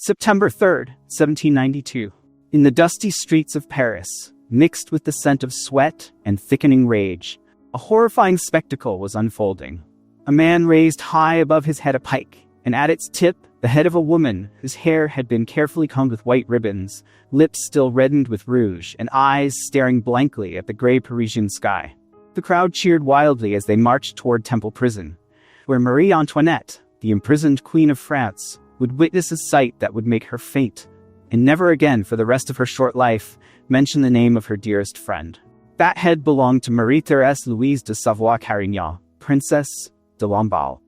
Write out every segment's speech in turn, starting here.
September 3rd, 1792. In the dusty streets of Paris, mixed with the scent of sweat and thickening rage, a horrifying spectacle was unfolding. A man raised high above his head a pike, and at its tip, the head of a woman whose hair had been carefully combed with white ribbons, lips still reddened with rouge, and eyes staring blankly at the grey Parisian sky. The crowd cheered wildly as they marched toward Temple Prison, where Marie Antoinette, the imprisoned Queen of France, would witness a sight that would make her faint, and never again for the rest of her short life mention the name of her dearest friend. That head belonged to Marie-Thérèse Louise de Savoy-Carignan, Princess de Lamballe,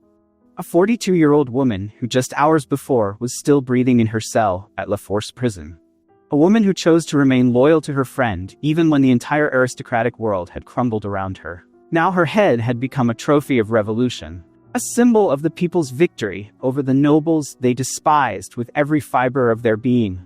a 42-year-old woman who just hours before was still breathing in her cell at La Force prison. A woman who chose to remain loyal to her friend even when the entire aristocratic world had crumbled around her. Now her head had become a trophy of revolution, a symbol of the people's victory over the nobles they despised with every fiber of their being.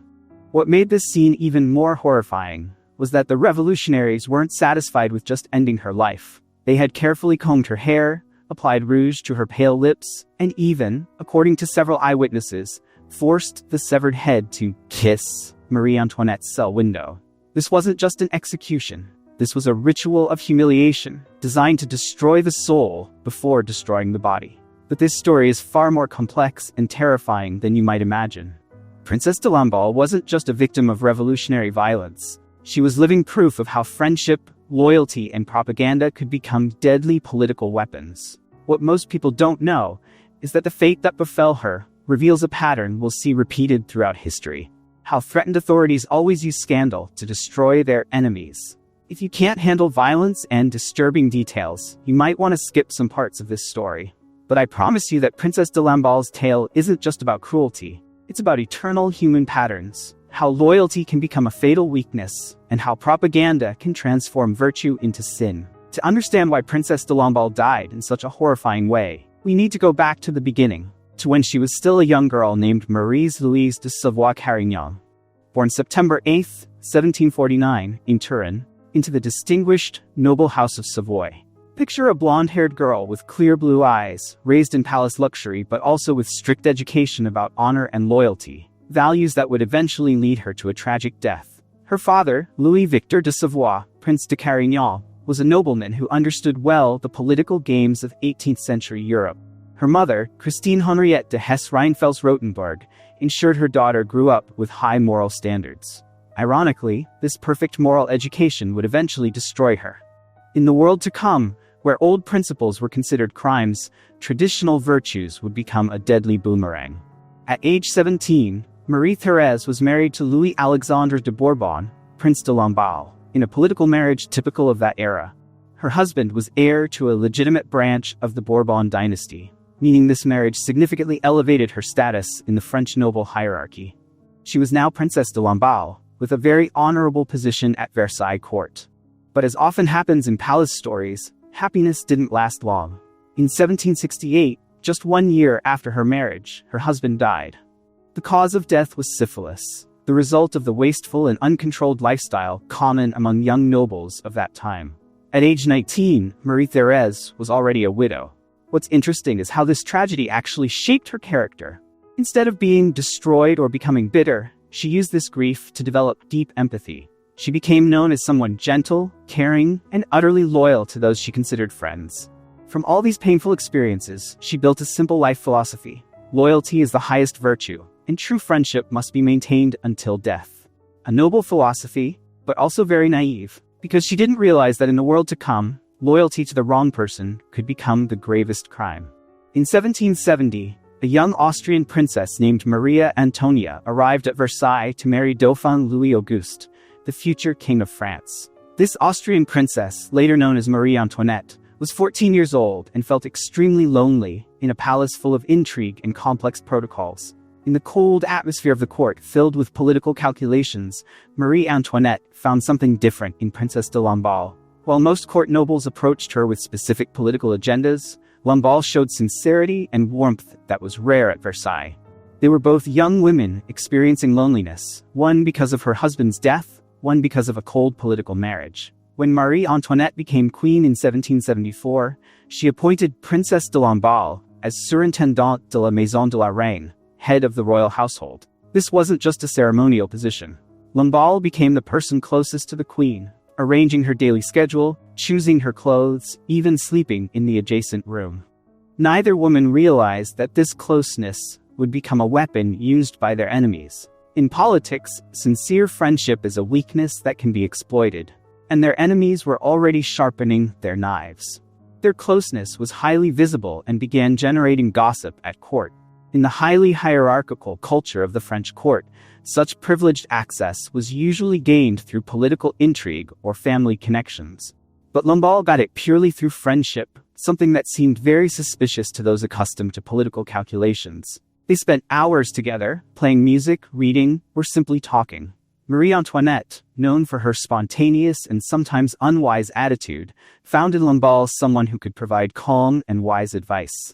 What made this scene even more horrifying was that the revolutionaries weren't satisfied with just ending her life. They had carefully combed her hair, applied rouge to her pale lips, and even, according to several eyewitnesses, forced the severed head to kiss Marie Antoinette's cell window. This wasn't just an execution. This was a ritual of humiliation designed to destroy the soul before destroying the body. But this story is far more complex and terrifying than you might imagine. Princess de Lamballe wasn't just a victim of revolutionary violence. She was living proof of how friendship, loyalty, and propaganda could become deadly political weapons. What most people don't know is that the fate that befell her reveals a pattern we'll see repeated throughout history. How threatened authorities always use scandal to destroy their enemies. If you can't handle violence and disturbing details, you might want to skip some parts of this story. But I promise you that Princess de Lamballe's tale isn't just about cruelty. It's about eternal human patterns, how loyalty can become a fatal weakness, and how propaganda can transform virtue into sin. To understand why Princess de Lamballe died in such a horrifying way, we need to go back to the beginning, to when she was still a young girl named Marie-Louise de Savoy-Carignan. Born September 8, 1749, in Turin, into the distinguished, noble house of Savoy. Picture a blonde-haired girl with clear blue eyes, raised in palace luxury but also with strict education about honor and loyalty, values that would eventually lead her to a tragic death. Her father, Louis-Victor de Savoy, Prince de Carignan, was a nobleman who understood well the political games of 18th-century Europe. Her mother, Christine Henriette de Hesse-Rheinfels-Rotenburg, ensured her daughter grew up with high moral standards. Ironically, this perfect moral education would eventually destroy her. In the world to come, where old principles were considered crimes, traditional virtues would become a deadly boomerang. At age 17, Marie-Thérèse was married to Louis-Alexandre de Bourbon, Prince de Lamballe, in a political marriage typical of that era. Her husband was heir to a legitimate branch of the Bourbon dynasty, meaning this marriage significantly elevated her status in the French noble hierarchy. She was now Princess de Lamballe, with a very honorable position at Versailles court. But as often happens in palace stories, happiness didn't last long. In 1768, just 1 year after her marriage, her husband died. The cause of death was syphilis, the result of the wasteful and uncontrolled lifestyle common among young nobles of that time. At age 19, Marie-Thérèse was already a widow. What's interesting is how this tragedy actually shaped her character. Instead of being destroyed or becoming bitter, she used this grief to develop deep empathy. She became known as someone gentle, caring, and utterly loyal to those she considered friends. From all these painful experiences, she built a simple life philosophy. Loyalty is the highest virtue, and true friendship must be maintained until death. A noble philosophy, but also very naive, because she didn't realize that in the world to come, loyalty to the wrong person could become the gravest crime. In 1770, a young Austrian princess named Maria Antonia arrived at Versailles to marry Dauphin Louis-Auguste, the future King of France. This Austrian princess, later known as Marie Antoinette, was 14 years old and felt extremely lonely in a palace full of intrigue and complex protocols. In the cold atmosphere of the court filled with political calculations, Marie Antoinette found something different in Princess de Lamballe. While most court nobles approached her with specific political agendas, Lamballe showed sincerity and warmth that was rare at Versailles. They were both young women experiencing loneliness, one because of her husband's death, one because of a cold political marriage. When Marie Antoinette became queen in 1774, she appointed Princess de Lamballe as Surintendant de la Maison de la Reine, head of the royal household. This wasn't just a ceremonial position. Lamballe became the person closest to the queen, arranging her daily schedule, choosing her clothes, even sleeping in the adjacent room. Neither woman realized that this closeness would become a weapon used by their enemies. In politics, sincere friendship is a weakness that can be exploited, and their enemies were already sharpening their knives. Their closeness was highly visible and began generating gossip at court. In the highly hierarchical culture of the French court, such privileged access was usually gained through political intrigue or family connections. But Lamballe got it purely through friendship, something that seemed very suspicious to those accustomed to political calculations. They spent hours together, playing music, reading, or simply talking. Marie Antoinette, known for her spontaneous and sometimes unwise attitude, found in Lamballe someone who could provide calm and wise advice.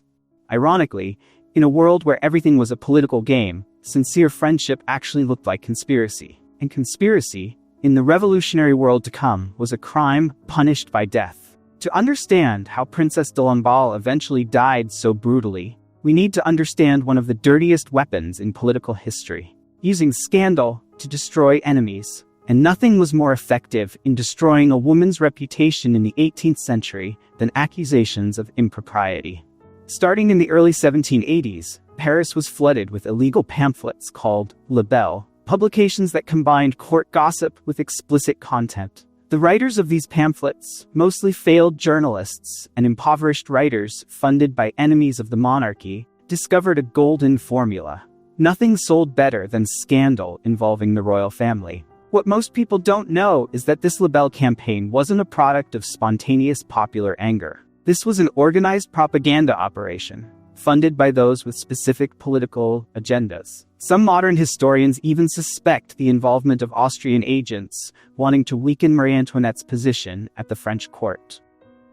Ironically, in a world where everything was a political game, sincere friendship actually looked like conspiracy. And conspiracy, in the revolutionary world to come, was a crime punished by death. To understand how Princess de Lamballe eventually died so brutally, we need to understand one of the dirtiest weapons in political history: using scandal to destroy enemies. And nothing was more effective in destroying a woman's reputation in the 18th century than accusations of impropriety. Starting in the early 1780s, Paris was flooded with illegal pamphlets called libelles, publications that combined court gossip with explicit content. The writers of these pamphlets, mostly failed journalists and impoverished writers funded by enemies of the monarchy, discovered a golden formula. Nothing sold better than scandal involving the royal family. What most people don't know is that this libelle campaign wasn't a product of spontaneous popular anger. This was an organized propaganda operation, funded by those with specific political agendas. Some modern historians even suspect the involvement of Austrian agents wanting to weaken Marie Antoinette's position at the French court.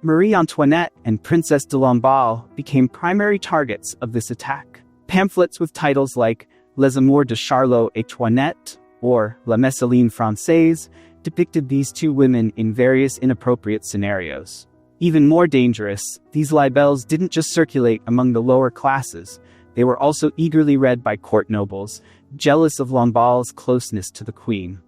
Marie Antoinette and Princess de Lamballe became primary targets of this attack. Pamphlets with titles like Les Amours de Charlotte et Toinette or La Messeline Française depicted these two women in various inappropriate scenarios. Even more dangerous, these libelles didn't just circulate among the lower classes, they were also eagerly read by court nobles, jealous of Lamballe's closeness to the queen.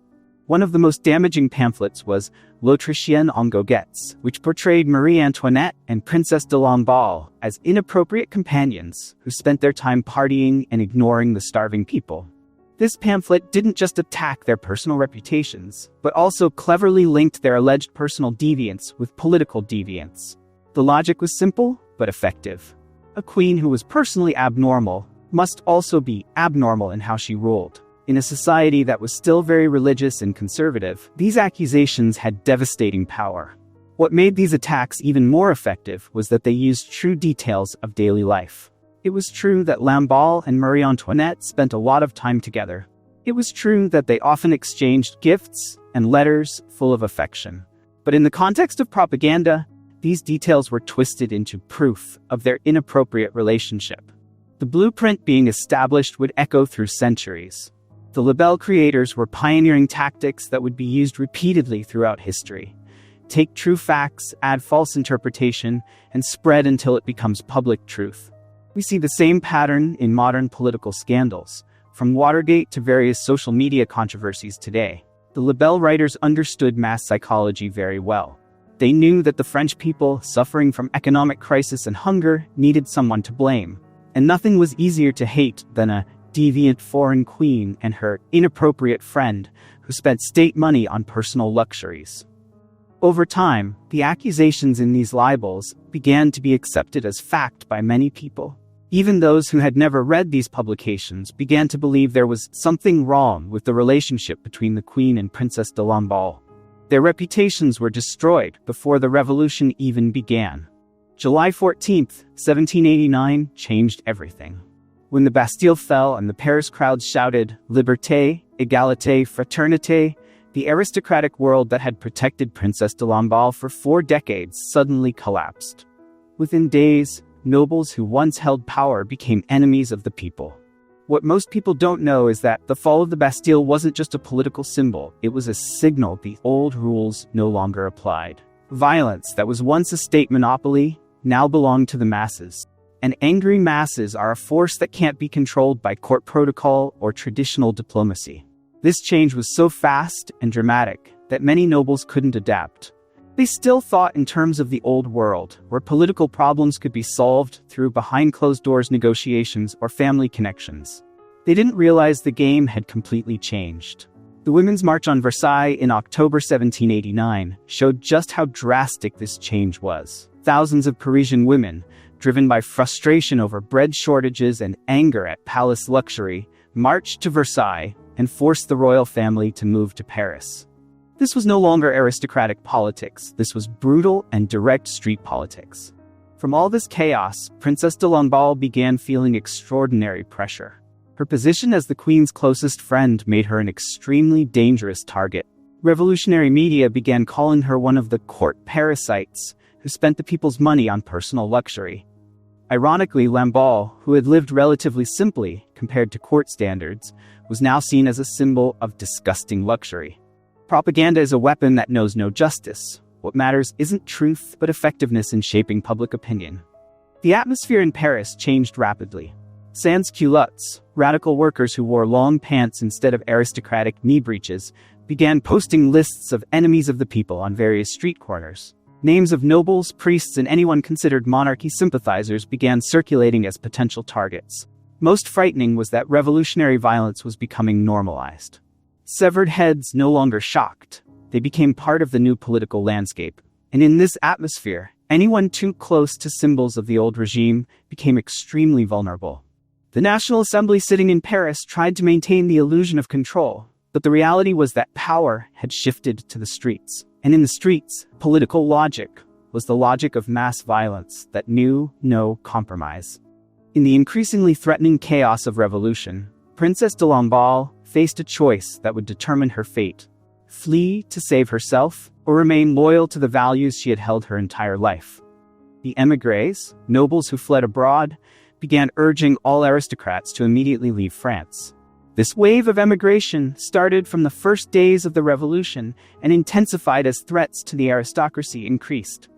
One of the most damaging pamphlets was L'Autrichienne en Goguettes, which portrayed Marie Antoinette and Princess de Lamballe as inappropriate companions who spent their time partying and ignoring the starving people. This pamphlet didn't just attack their personal reputations, but also cleverly linked their alleged personal deviance with political deviance. The logic was simple, but effective. A queen who was personally abnormal must also be abnormal in how she ruled. In a society that was still very religious and conservative, these accusations had devastating power. What made these attacks even more effective was that they used true details of daily life. It was true that Lamballe and Marie Antoinette spent a lot of time together. It was true that they often exchanged gifts and letters full of affection. But in the context of propaganda, these details were twisted into proof of their inappropriate relationship. The blueprint being established would echo through centuries. The libelle creators were pioneering tactics that would be used repeatedly throughout history. Take true facts, add false interpretation, and spread until it becomes public truth. We see the same pattern in modern political scandals, from Watergate to various social media controversies today. The libelle writers understood mass psychology very well. They knew that the French people, suffering from economic crisis and hunger, needed someone to blame. And nothing was easier to hate than a deviant foreign queen and her inappropriate friend who spent state money on personal luxuries. Over time, the accusations in these libels began to be accepted as fact by many people. Even those who had never read these publications began to believe there was something wrong with the relationship between the Queen and Princess de Lamballe. Their reputations were destroyed before the revolution even began. July 14, 1789 changed everything. When the Bastille fell and the Paris crowds shouted "Liberté, égalité, fraternité," the aristocratic world that had protected Princess de Lamballe for 4 decades suddenly collapsed. Within days, nobles who once held power became enemies of the people. What most people don't know is that the fall of the Bastille wasn't just a political symbol, it was a signal the old rules no longer applied. Violence that was once a state monopoly now belonged to the masses. and angry masses are a force that can't be controlled by court protocol or traditional diplomacy. This change was so fast and dramatic that many nobles couldn't adapt. They still thought in terms of the old world, where political problems could be solved through behind-closed-doors negotiations or family connections. They didn't realize the game had completely changed. The Women's March on Versailles in October 1789 showed just how drastic this change was. Thousands of Parisian women, driven by frustration over bread shortages and anger at palace luxury, marched to Versailles and forced the royal family to move to Paris. This was no longer aristocratic politics, this was brutal and direct street politics. From all this chaos, Princess de Lamballe began feeling extraordinary pressure. Her position as the Queen's closest friend made her an extremely dangerous target. Revolutionary media began calling her one of the court parasites, who spent the people's money on personal luxury. Ironically, Lamballe, who had lived relatively simply compared to court standards, was now seen as a symbol of disgusting luxury. Propaganda is a weapon that knows no justice. What matters isn't truth, but effectiveness in shaping public opinion. The atmosphere in Paris changed rapidly. Sans-culottes, radical workers who wore long pants instead of aristocratic knee breeches, began posting lists of enemies of the people on various street corners. Names of nobles, priests, and anyone considered monarchy sympathizers began circulating as potential targets. Most frightening was that revolutionary violence was becoming normalized. Severed heads no longer shocked. They became part of the new political landscape. And in this atmosphere, anyone too close to symbols of the old regime became extremely vulnerable. The National Assembly sitting in Paris tried to maintain the illusion of control, but the reality was that power had shifted to the streets. And in the streets, political logic was the logic of mass violence that knew no compromise. In the increasingly threatening chaos of revolution, Princess de Lamballe faced a choice that would determine her fate: flee to save herself, or remain loyal to the values she had held her entire life. The émigrés, nobles who fled abroad, began urging all aristocrats to immediately leave France. This wave of emigration started from the first days of the revolution and intensified as threats to the aristocracy increased.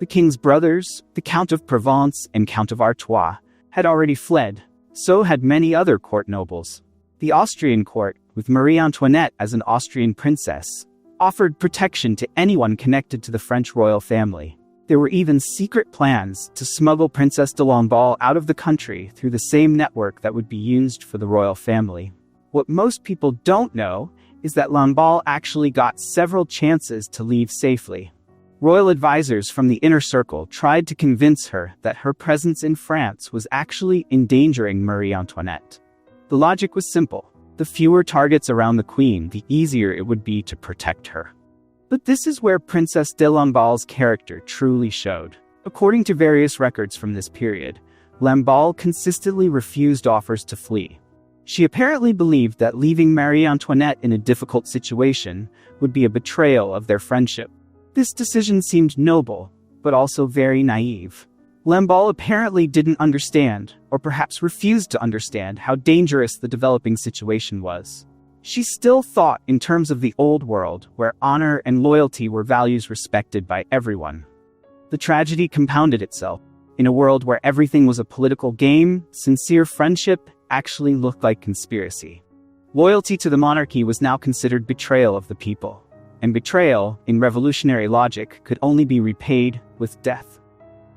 The king's brothers, the Count of Provence and Count of Artois, had already fled. So had many other court nobles. The Austrian court, with Marie Antoinette as an Austrian princess, offered protection to anyone connected to the French royal family. There were even secret plans to smuggle Princess de Lamballe out of the country through the same network that would be used for the royal family. What most people don't know is that Lamballe actually got several chances to leave safely. Royal advisors from the inner circle tried to convince her that her presence in France was actually endangering Marie Antoinette. The logic was simple. The fewer targets around the Queen, the easier it would be to protect her. But this is where Princess de Lamballe's character truly showed. According to various records from this period, Lamballe consistently refused offers to flee. She apparently believed that leaving Marie Antoinette in a difficult situation would be a betrayal of their friendship. This decision seemed noble, but also very naive. Lamballe apparently didn't understand, or perhaps refused to understand, how dangerous the developing situation was. She still thought in terms of the old world, where honor and loyalty were values respected by everyone. The tragedy compounded itself. In a world where everything was a political game, sincere friendship actually looked like conspiracy. Loyalty to the monarchy was now considered betrayal of the people. And betrayal, in revolutionary logic, could only be repaid with death.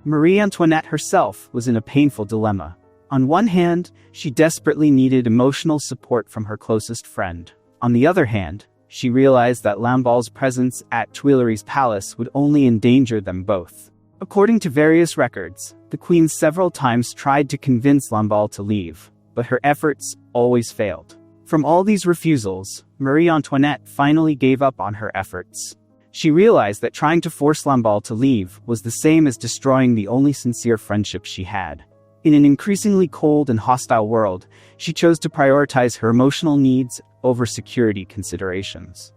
Marie Antoinette herself was in a painful dilemma. On one hand, she desperately needed emotional support from her closest friend. On the other hand, she realized that Lamballe's presence at Tuileries Palace would only endanger them both. According to various records, the Queen several times tried to convince Lamballe to leave, but her efforts always failed. From all these refusals, Marie Antoinette finally gave up on her efforts. She realized that trying to force Lamballe to leave was the same as destroying the only sincere friendship she had. In an increasingly cold and hostile world, she chose to prioritize her emotional needs over security considerations.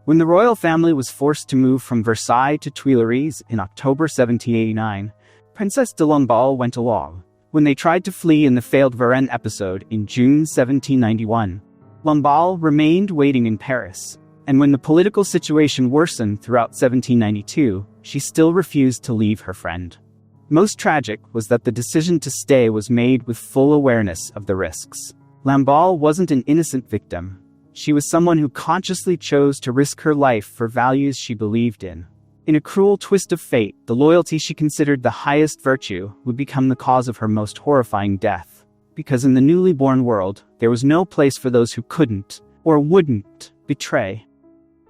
When the royal family was forced to move from Versailles to Tuileries in October 1789, Princess de Lamballe went along. When they tried to flee in the failed Varennes episode in June 1791, Lamballe remained waiting in Paris. And when the political situation worsened throughout 1792, she still refused to leave her friend. Most tragic was that the decision to stay was made with full awareness of the risks. Lamballe wasn't an innocent victim. She was someone who consciously chose to risk her life for values she believed in. In a cruel twist of fate, the loyalty she considered the highest virtue would become the cause of her most horrifying death. Because in the newly born world, there was no place for those who couldn't, or wouldn't, betray.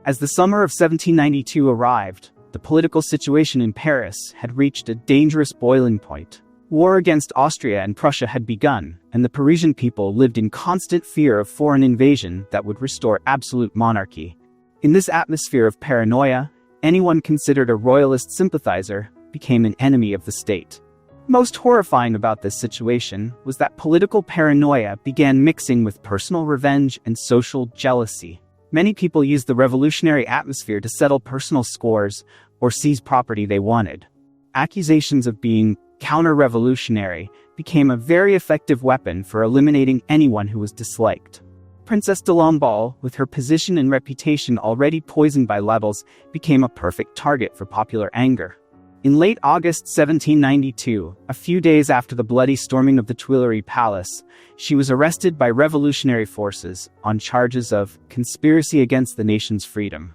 As the summer of 1792 arrived, the political situation in Paris had reached a dangerous boiling point. War against Austria and Prussia had begun, and the Parisian people lived in constant fear of foreign invasion that would restore absolute monarchy. In this atmosphere of paranoia, anyone considered a royalist sympathizer became an enemy of the state. Most horrifying about this situation was that political paranoia began mixing with personal revenge and social jealousy. Many people used the revolutionary atmosphere to settle personal scores or seize property they wanted. Accusations of being counter-revolutionary became a very effective weapon for eliminating anyone who was disliked. Princess de Lamballe, with her position and reputation already poisoned by libels, became a perfect target for popular anger. In late August 1792, a few days after the bloody storming of the Tuileries Palace, she was arrested by revolutionary forces on charges of conspiracy against the nation's freedom.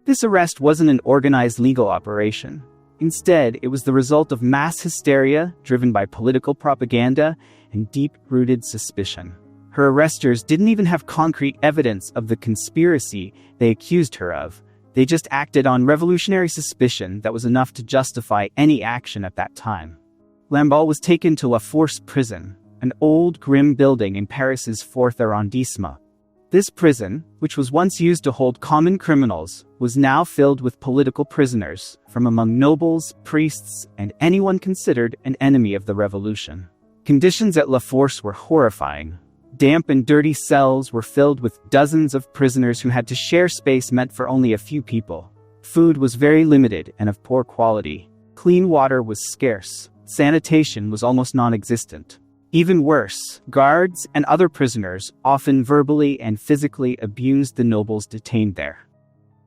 This arrest wasn't an organized legal operation. Instead, it was the result of mass hysteria driven by political propaganda and deep-rooted suspicion. Her arresters didn't even have concrete evidence of the conspiracy they accused her of. They just acted on revolutionary suspicion that was enough to justify any action at that time. Lamballe was taken to La Force prison, an old, grim building in Paris's 4th arrondissement. This prison, which was once used to hold common criminals, was now filled with political prisoners from among nobles, priests, and anyone considered an enemy of the revolution. Conditions at La Force were horrifying. Damp and dirty cells were filled with dozens of prisoners who had to share space meant for only a few people. Food was very limited and of poor quality. Clean water was scarce. Sanitation was almost non-existent. Even worse, guards and other prisoners often verbally and physically abused the nobles detained there.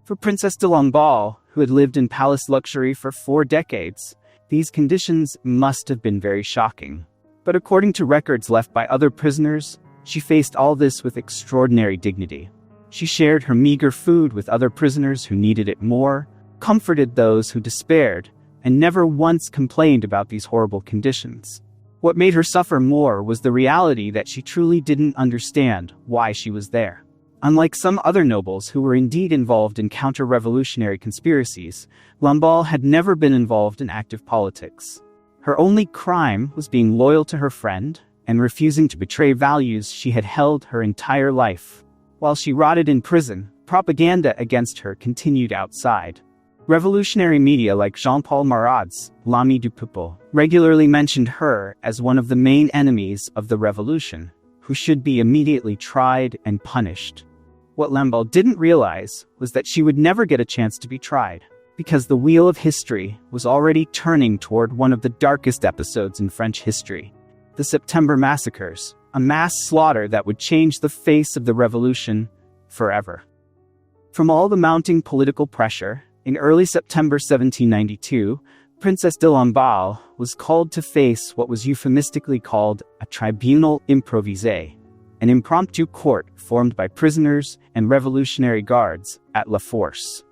For Princess de Lamballe, who had lived in palace luxury for 4 decades, these conditions must have been very shocking. But according to records left by other prisoners, she faced all this with extraordinary dignity. She shared her meager food with other prisoners who needed it more, comforted those who despaired, and never once complained about these horrible conditions. What made her suffer more was the reality that she truly didn't understand why she was there. Unlike some other nobles who were indeed involved in counter-revolutionary conspiracies, Lamballe had never been involved in active politics. Her only crime was being loyal to her friend and refusing to betray values she had held her entire life. While she rotted in prison, propaganda against her continued outside. Revolutionary media like Jean-Paul Marat's L'Ami du Peuple regularly mentioned her as one of the main enemies of the revolution, who should be immediately tried and punished. What Lamballe didn't realize was that she would never get a chance to be tried, because the wheel of history was already turning toward one of the darkest episodes in French history. The September Massacres, a mass slaughter that would change the face of the revolution forever. From all the mounting political pressure, in early September 1792, Princess de Lamballe was called to face what was euphemistically called a tribunal improvisé, an impromptu court formed by prisoners and revolutionary guards at La Force.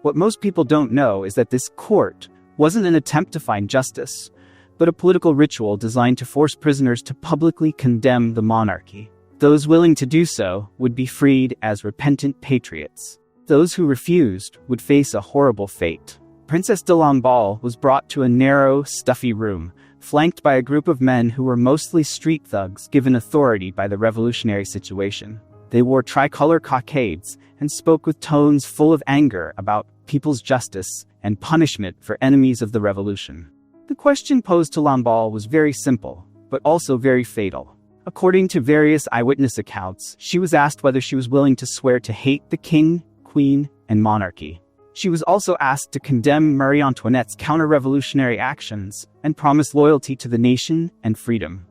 What most people don't know is that this court wasn't an attempt to find justice, but a political ritual designed to force prisoners to publicly condemn the monarchy. Those willing to do so would be freed as repentant patriots. Those who refused would face a horrible fate. Princess de Lamballe was brought to a narrow, stuffy room, flanked by a group of men who were mostly street thugs given authority by the revolutionary situation. They wore tricolor cockades and spoke with tones full of anger about people's justice and punishment for enemies of the revolution. The question posed to Lamballe was very simple, but also very fatal. According to various eyewitness accounts, she was asked whether she was willing to swear to hate the king, queen, and monarchy. She was also asked to condemn Marie Antoinette's counter-revolutionary actions and promise loyalty to the nation and freedom.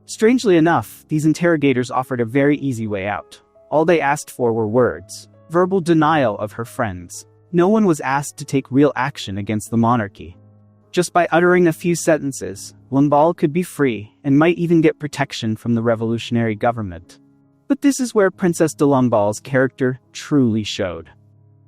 Strangely enough, these interrogators offered a very easy way out. All they asked for were words, verbal denial of her friends. No one was asked to take real action against the monarchy. Just by uttering a few sentences, Lamballe could be free and might even get protection from the revolutionary government. But this is where Princess de Lamballe's character truly showed.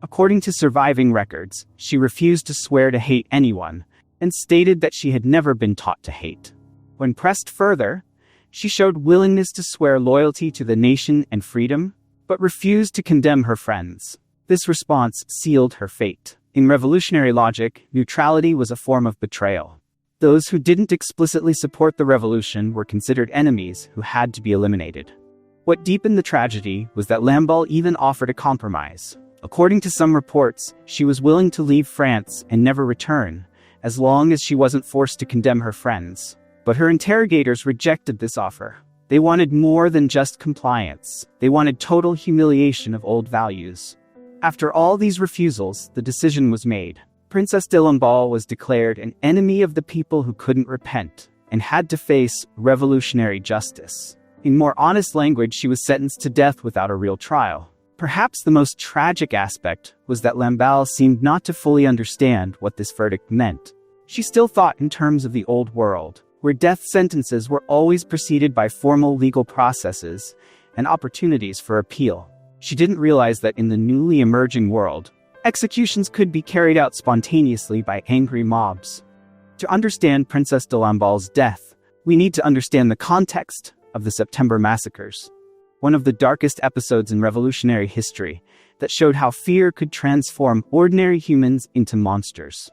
According to surviving records, she refused to swear to hate anyone, and stated that she had never been taught to hate. When pressed further, she showed willingness to swear loyalty to the nation and freedom, but refused to condemn her friends. This response sealed her fate. In revolutionary logic, neutrality was a form of betrayal. Those who didn't explicitly support the revolution were considered enemies who had to be eliminated. What deepened the tragedy was that Lamballe even offered a compromise. According to some reports, she was willing to leave France and never return, as long as she wasn't forced to condemn her friends. But her interrogators rejected this offer. They wanted more than just compliance. They wanted total humiliation of old values. After all these refusals, the decision was made. Princess de Lamballe was declared an enemy of the people who couldn't repent, and had to face revolutionary justice. In more honest language, she was sentenced to death without a real trial. Perhaps the most tragic aspect was that Lamballe seemed not to fully understand what this verdict meant. She still thought in terms of the old world, where death sentences were always preceded by formal legal processes and opportunities for appeal. She didn't realize that in the newly emerging world, executions could be carried out spontaneously by angry mobs. To understand Princess de Lamballe's death, we need to understand the context of the September Massacres, one of the darkest episodes in revolutionary history that showed how fear could transform ordinary humans into monsters.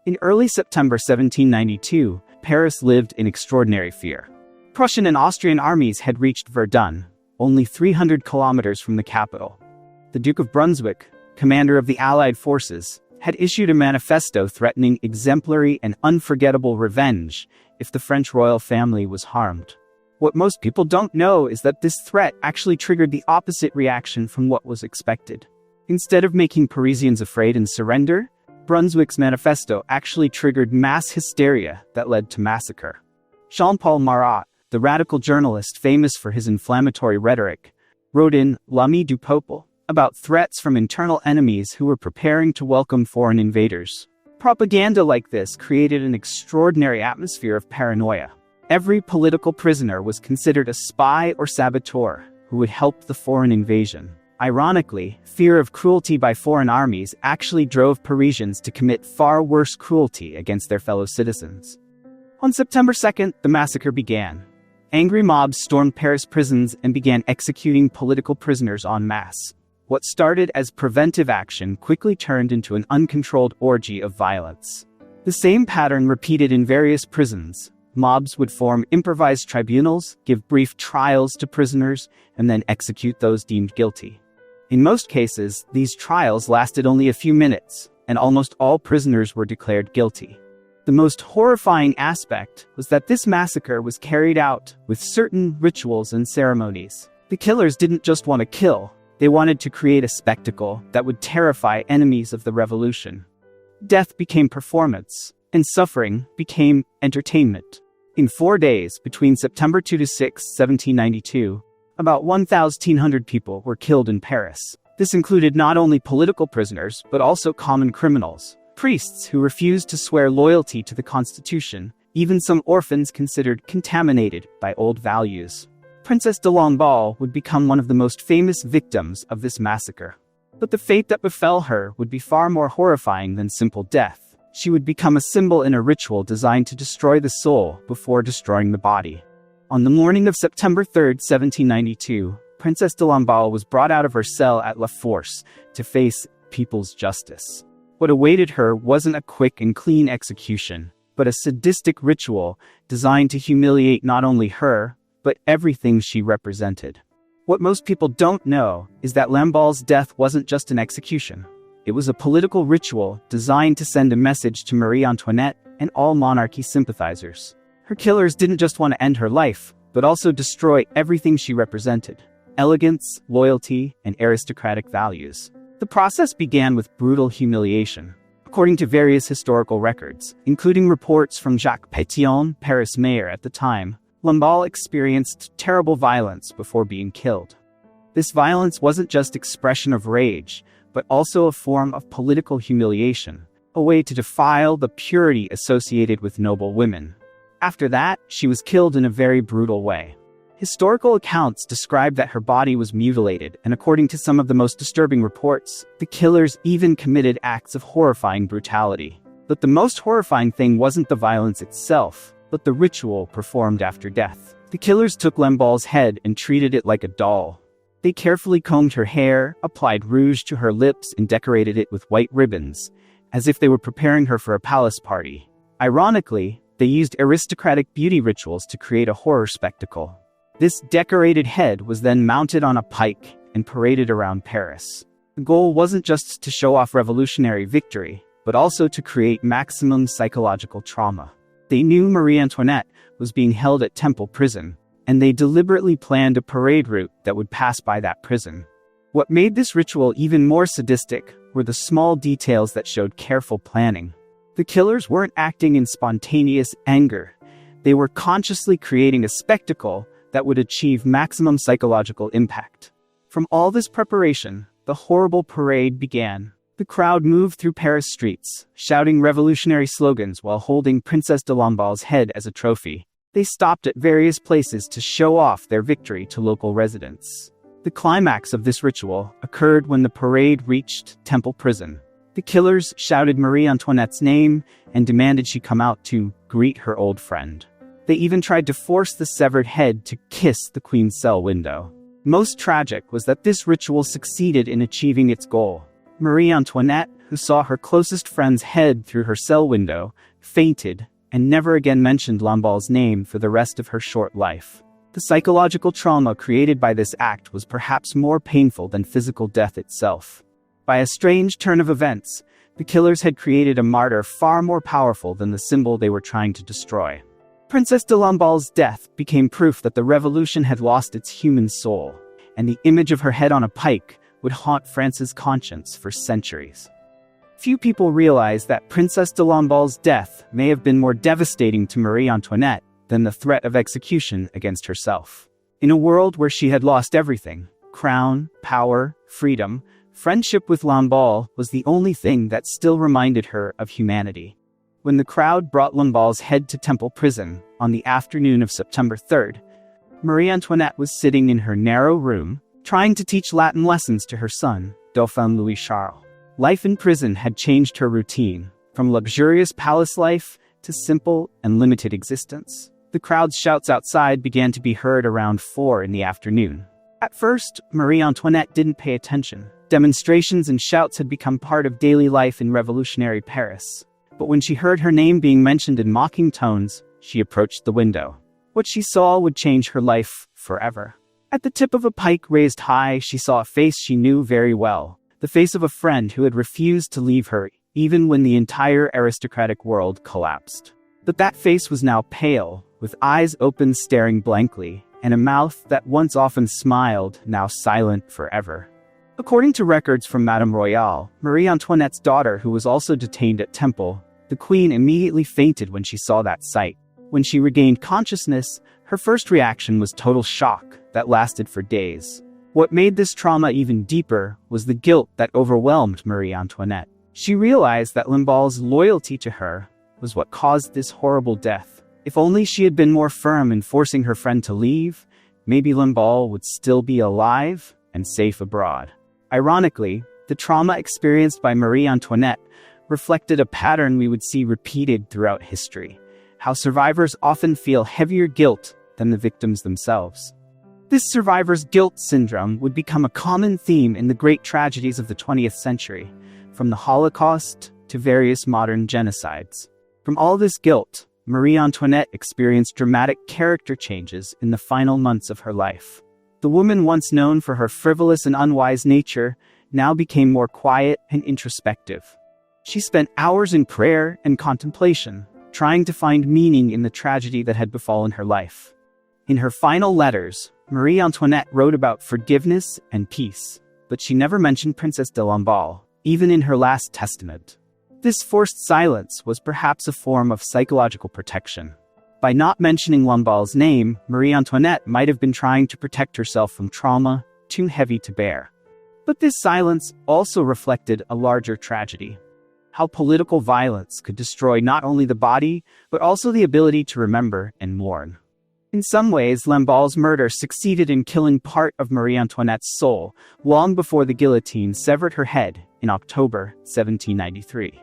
In early September 1792, Paris lived in extraordinary fear. Prussian and Austrian armies had reached Verdun, only 300 kilometers from the capital. The Duke of Brunswick, commander of the Allied forces, had issued a manifesto threatening exemplary and unforgettable revenge if the French royal family was harmed. What most people don't know is that this threat actually triggered the opposite reaction from what was expected. Instead of making Parisians afraid and surrender, Brunswick's manifesto actually triggered mass hysteria that led to massacre. Jean-Paul Marat, the radical journalist famous for his inflammatory rhetoric, wrote in L'Ami du Peuple about threats from internal enemies who were preparing to welcome foreign invaders. Propaganda like this created an extraordinary atmosphere of paranoia. Every political prisoner was considered a spy or saboteur who would help the foreign invasion. Ironically, fear of cruelty by foreign armies actually drove Parisians to commit far worse cruelty against their fellow citizens. On September 2nd, the massacre began. Angry mobs stormed Paris prisons and began executing political prisoners en masse. What started as preventive action quickly turned into an uncontrolled orgy of violence. The same pattern repeated in various prisons. Mobs would form improvised tribunals, give brief trials to prisoners, and then execute those deemed guilty. In most cases, these trials lasted only a few minutes, and almost all prisoners were declared guilty. The most horrifying aspect was that this massacre was carried out with certain rituals and ceremonies. The killers didn't just want to kill, they wanted to create a spectacle that would terrify enemies of the revolution. Death became performance, and suffering became entertainment. In 4 days, between September 2 to 6, 1792, about 1,300 people were killed in Paris. This included not only political prisoners, but also common criminals, priests who refused to swear loyalty to the Constitution, even some orphans considered contaminated by old values. Princess de Lamballe would become one of the most famous victims of this massacre. But the fate that befell her would be far more horrifying than simple death. She would become a symbol in a ritual designed to destroy the soul before destroying the body. On the morning of September 3, 1792, Princess de Lamballe was brought out of her cell at La Force to face people's justice. What awaited her wasn't a quick and clean execution, but a sadistic ritual designed to humiliate not only her, but everything she represented. What most people don't know is that Lamballe's death wasn't just an execution. It was a political ritual designed to send a message to Marie Antoinette and all monarchy sympathizers. Her killers didn't just want to end her life, but also destroy everything she represented: elegance, loyalty, and aristocratic values. The process began with brutal humiliation. According to various historical records, including reports from Jacques Pétion, Paris mayor at the time, Lamballe experienced terrible violence before being killed. This violence wasn't just expression of rage, but also a form of political humiliation, a way to defile the purity associated with noble women. After that, she was killed in a very brutal way. Historical accounts describe that her body was mutilated, and according to some of the most disturbing reports, the killers even committed acts of horrifying brutality. But the most horrifying thing wasn't the violence itself, but the ritual performed after death. The killers took Lamballe's head and treated it like a doll. They carefully combed her hair, applied rouge to her lips, and decorated it with white ribbons, as if they were preparing her for a palace party. Ironically, they used aristocratic beauty rituals to create a horror spectacle. This decorated head was then mounted on a pike and paraded around Paris. The goal wasn't just to show off revolutionary victory, but also to create maximum psychological trauma. They knew Marie Antoinette was being held at Temple Prison, and they deliberately planned a parade route that would pass by that prison. What made this ritual even more sadistic were the small details that showed careful planning. The killers weren't acting in spontaneous anger. They were consciously creating a spectacle that would achieve maximum psychological impact. From all this preparation, the horrible parade began. The crowd moved through Paris streets, shouting revolutionary slogans while holding Princess de Lamballe's head as a trophy. They stopped at various places to show off their victory to local residents. The climax of this ritual occurred when the parade reached Temple Prison. The killers shouted Marie Antoinette's name and demanded she come out to greet her old friend. They even tried to force the severed head to kiss the Queen's cell window. Most tragic was that this ritual succeeded in achieving its goal. Marie Antoinette, who saw her closest friend's head through her cell window, fainted and never again mentioned Lamballe's name for the rest of her short life. The psychological trauma created by this act was perhaps more painful than physical death itself. By a strange turn of events, the killers had created a martyr far more powerful than the symbol they were trying to destroy. Princess de Lamballe's death became proof that the revolution had lost its human soul, and the image of her head on a pike would haunt France's conscience for centuries. Few people realize that Princess de Lamballe's death may have been more devastating to Marie Antoinette than the threat of execution against herself. In a world where she had lost everything, crown, power, freedom, friendship with Lamballe was the only thing that still reminded her of humanity. When the crowd brought Lamballe's head to Temple Prison on the afternoon of September 3rd, Marie Antoinette was sitting in her narrow room, trying to teach Latin lessons to her son, Dauphin Louis Charles. Life in prison had changed her routine, from luxurious palace life to simple and limited existence. The crowd's shouts outside began to be heard around 4 in the afternoon. At first, Marie Antoinette didn't pay attention. Demonstrations and shouts had become part of daily life in revolutionary Paris. But when she heard her name being mentioned in mocking tones, she approached the window. What she saw would change her life forever. At the tip of a pike raised high, she saw a face she knew very well. The face of a friend who had refused to leave her, even when the entire aristocratic world collapsed. But that face was now pale, with eyes open staring blankly, and a mouth that once often smiled, now silent forever. According to records from Madame Royale, Marie Antoinette's daughter, who was also detained at Temple, the Queen immediately fainted when she saw that sight. When she regained consciousness, her first reaction was total shock that lasted for days. What made this trauma even deeper was the guilt that overwhelmed Marie Antoinette. She realized that Lamballe's loyalty to her was what caused this horrible death. If only she had been more firm in forcing her friend to leave, maybe Lamballe would still be alive and safe abroad. Ironically, the trauma experienced by Marie Antoinette reflected a pattern we would see repeated throughout history: how survivors often feel heavier guilt than the victims themselves. This survivor's guilt syndrome would become a common theme in the great tragedies of the 20th century, from the Holocaust to various modern genocides. From all this guilt, Marie Antoinette experienced dramatic character changes in the final months of her life. The woman once known for her frivolous and unwise nature now became more quiet and introspective. She spent hours in prayer and contemplation, trying to find meaning in the tragedy that had befallen her life. In her final letters, Marie Antoinette wrote about forgiveness and peace, but she never mentioned Princess de Lamballe, even in her last testament. This forced silence was perhaps a form of psychological protection. By not mentioning Lamballe's name, Marie Antoinette might have been trying to protect herself from trauma too heavy to bear. But this silence also reflected a larger tragedy. how political violence could destroy not only the body, but also the ability to remember and mourn. In some ways, Lamballe's murder succeeded in killing part of Marie Antoinette's soul, long before the guillotine severed her head in October 1793.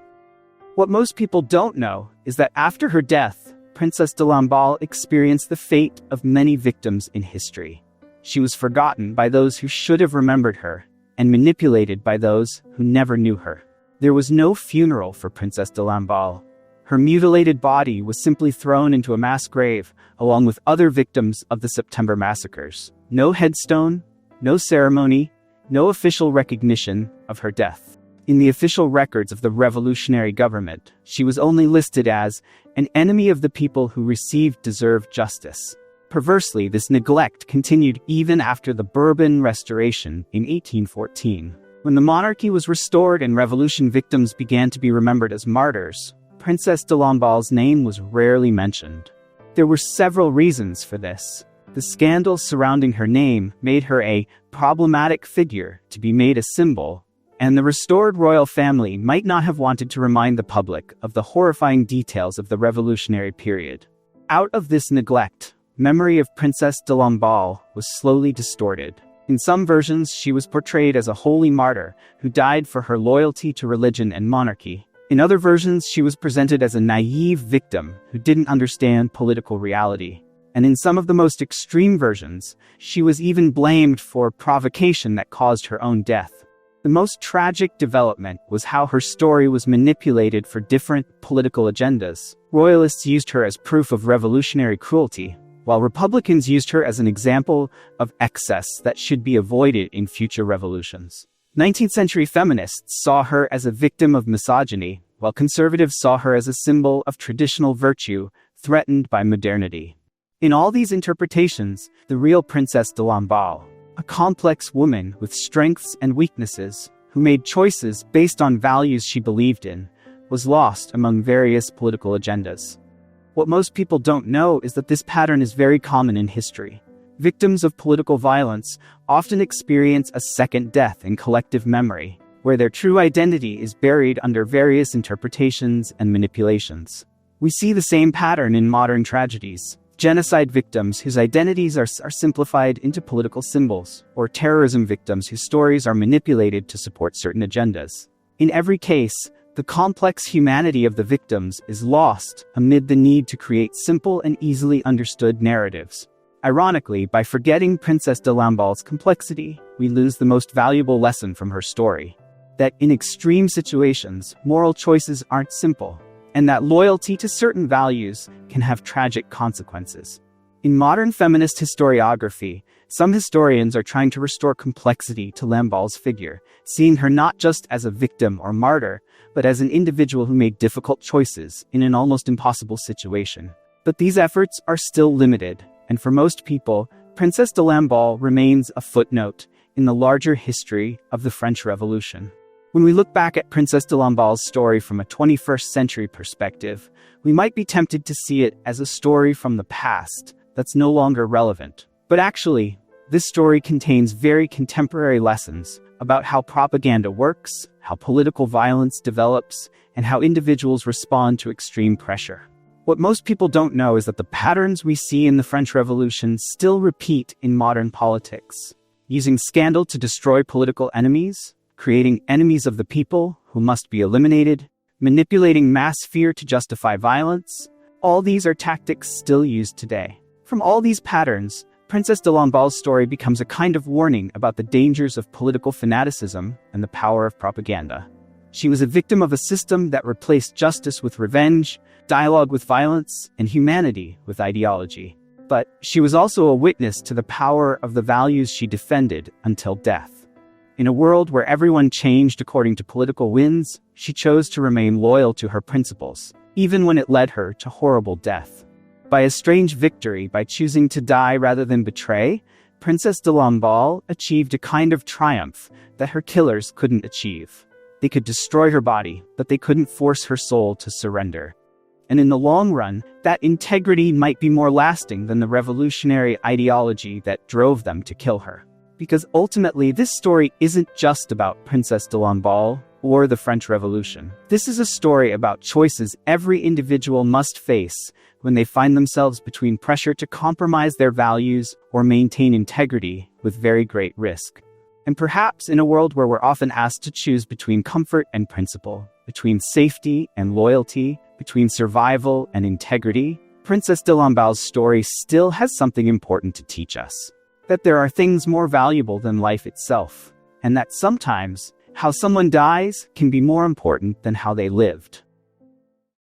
What most people don't know is that after her death, Princess de Lamballe experienced the fate of many victims in history. She was forgotten by those who should have remembered her, and manipulated by those who never knew her. There was no funeral for Princess de Lamballe. Her mutilated body was simply thrown into a mass grave, along with other victims of the September Massacres. No headstone, no ceremony, no official recognition of her death. In the official records of the revolutionary government, she was only listed as an enemy of the people who received deserved justice. Perversely, this neglect continued even after the Bourbon Restoration in 1814. When the monarchy was restored and revolution victims began to be remembered as martyrs, Princess de Lamballe's name was rarely mentioned. There were several reasons for this. The scandals surrounding her name made her a problematic figure to be made a symbol, and the restored royal family might not have wanted to remind the public of the horrifying details of the revolutionary period. Out of this neglect, memory of Princess de Lamballe was slowly distorted. In some versions, she was portrayed as a holy martyr who died for her loyalty to religion and monarchy. In other versions, she was presented as a naive victim who didn't understand political reality. And in some of the most extreme versions, she was even blamed for provocation that caused her own death. The most tragic development was how her story was manipulated for different political agendas. Royalists used her as proof of revolutionary cruelty, while Republicans used her as an example of excess that should be avoided in future revolutions. 19th-century feminists saw her as a victim of misogyny, while conservatives saw her as a symbol of traditional virtue threatened by modernity. In all these interpretations, the real Princess de Lamballe, a complex woman with strengths and weaknesses, who made choices based on values she believed in, was lost among various political agendas. What most people don't know is that this pattern is very common in history. Victims of political violence often experience a second death in collective memory, where their true identity is buried under various interpretations and manipulations. We see the same pattern in modern tragedies. Genocide victims whose identities are simplified into political symbols, or terrorism victims whose stories are manipulated to support certain agendas. In every case, the complex humanity of the victims is lost amid the need to create simple and easily understood narratives. Ironically, by forgetting Princess de Lamballe's complexity, we lose the most valuable lesson from her story. That in extreme situations, moral choices aren't simple, and that loyalty to certain values can have tragic consequences. In modern feminist historiography, some historians are trying to restore complexity to Lamballe's figure, seeing her not just as a victim or martyr, but as an individual who made difficult choices in an almost impossible situation. But these efforts are still limited, and for most people, Princess de Lamballe remains a footnote in the larger history of the French Revolution. When we look back at Princess de Lamballe's story from a 21st century perspective, we might be tempted to see it as a story from the past that's no longer relevant. But actually, this story contains very contemporary lessons about how propaganda works, how political violence develops, and how individuals respond to extreme pressure. What most people don't know is that the patterns we see in the French Revolution still repeat in modern politics. Using scandal to destroy political enemies, creating enemies of the people who must be eliminated, manipulating mass fear to justify violence, all these are tactics still used today. From all these patterns, Princess de Lamballe's story becomes a kind of warning about the dangers of political fanaticism and the power of propaganda. She was a victim of a system that replaced justice with revenge, dialogue with violence, and humanity with ideology. But she was also a witness to the power of the values she defended until death. In a world where everyone changed according to political winds, she chose to remain loyal to her principles, even when it led her to horrible death. By a strange victory, by choosing to die rather than betray, Princess de Lamballe achieved a kind of triumph that her killers couldn't achieve. They could destroy her body, but they couldn't force her soul to surrender. And in the long run, that integrity might be more lasting than the revolutionary ideology that drove them to kill her. Because ultimately, this story isn't just about Princess de Lamballe, or the French Revolution. This is a story about choices every individual must face when they find themselves between pressure to compromise their values or maintain integrity with very great risk. And perhaps in a world where we're often asked to choose between comfort and principle, between safety and loyalty, between survival and integrity, Princess de Lamballe's story still has something important to teach us. That there are things more valuable than life itself, and that sometimes how someone dies can be more important than how they lived.